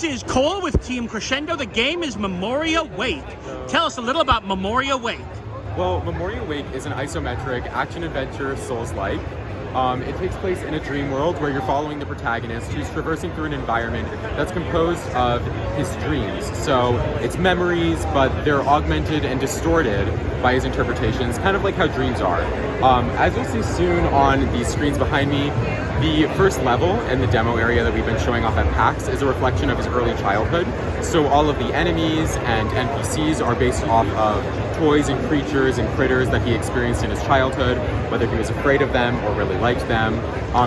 this is Cole with Team Crescendo. The game is Memoria Wake. Tell us a little about Memoria Wake. Well, Memoria Wake is an isometric action-adventure Souls-like. It takes place in a dream world where you're following the protagonist who's traversing through an environment that's composed of his dreams. So it's memories, but they're augmented and distorted by his interpretations, kind of like how dreams are. As you'll see soon on the screens behind me, the first level and the demo area that we've been showing off at PAX is a reflection of his early childhood. So all of the enemies and NPCs are based off of toys and creatures and critters that he experienced in his childhood, whether he was afraid of them or really liked them.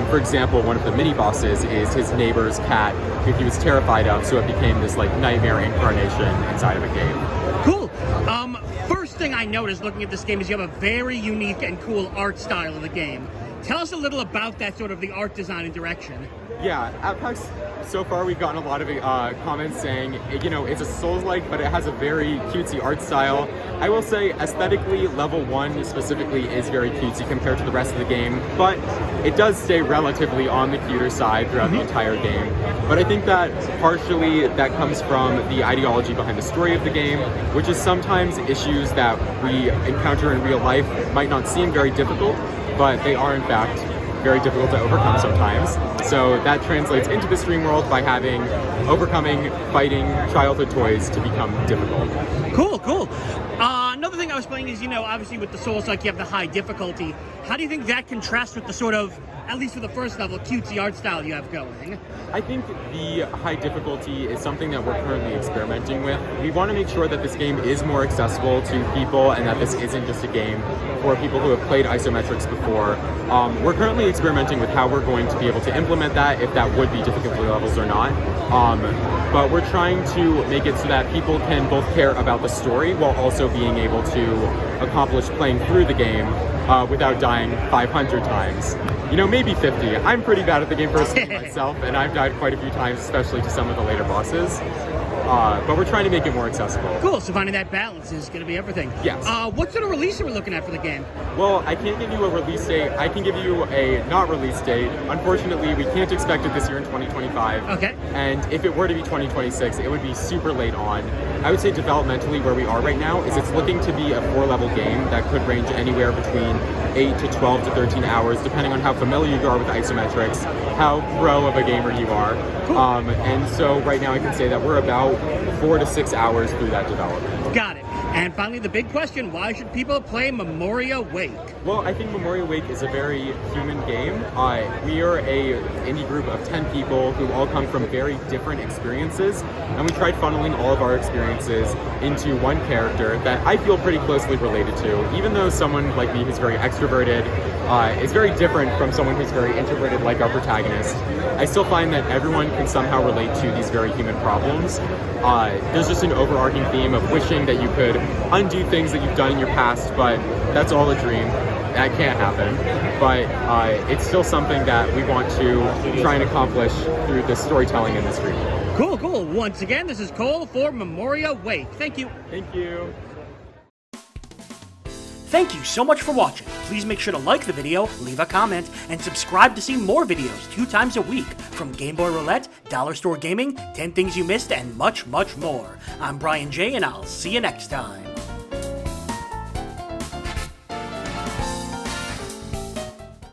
For example, one of the mini bosses is his neighbor's cat, who he was terrified of, so it became this like nightmare incarnation inside of a game. Cool. First thing I noticed looking at this game is you have a very unique and cool art style of the game. Tell us a little about that, sort of the art design and direction. Yeah, at PAX, so far we've gotten a lot of comments saying, you know, it's a Souls-like, but it has a very cutesy art style. I will say, aesthetically, level 1 specifically is very cutesy compared to the rest of the game, but it does stay relatively on the cuter side throughout the entire game. But I think that partially that comes from the ideology behind the story of the game, which is sometimes issues that we encounter in real life might not seem very difficult, but they are in fact very difficult to overcome sometimes. So that translates into the stream world by overcoming, fighting childhood toys to become difficult. Cool, cool. Another thing I was playing is, you know, obviously with the Souls-like you have the high difficulty. How do you think that contrasts with the sort of, at least for the first level, cutesy art style you have going? I think the high difficulty is something that we're currently experimenting with. We want to make sure that this game is more accessible to people and that this isn't just a game for people who have played isometrics before. We're currently experimenting with how we're going to be able to implement that, if that would be difficulty levels or not. But we're trying to make it so that people can both care about the story while also being able to accomplish playing through the game without dying 500 times. You know, maybe 50. I'm pretty bad at the game personally myself, and I've died quite a few times, especially to some of the later bosses. But we're trying to make it more accessible. Cool, so finding that balance is going to be everything. Yes. What sort of release are we looking at for the game? Well, I can't give you a release date. I can give you a not release date. Unfortunately, we can't expect it this year in 2025. Okay. And if it were to be 2026, it would be super late on. I would say developmentally where we are right now is it's looking to be a 4-level game that could range anywhere between 8 to 12 to 13 hours, depending on how familiar you are with isometrics, how pro of a gamer you are. Cool. And so right now I can say that we're about 4 to 6 hours through that development. Got it. And finally, the big question, why should people play Memoria Wake? Well, I think Memoria Wake is a very human game. We are a indie group of 10 people who all come from very different experiences, and we tried funneling all of our experiences into one character that I feel pretty closely related to. Even though someone like me who's very extroverted is very different from someone who's very introverted like our protagonist, I still find that everyone can somehow relate to these very human problems. There's just an overarching theme of wishing that you could undo things that you've done in your past, but that's all a dream. That can't happen. But it's still something that we want to try and accomplish through the storytelling in this dream. Cool, cool. Once again, this is Cole for Memoria Wake. Thank you. Thank you. Thank you so much for watching. Please make sure to like the video, leave a comment, and subscribe to see more videos 2 times a week from Game Boy Roulette, Dollar Store Gaming, 10 Things You Missed, and much, much more. I'm Brian J, and I'll see you next time.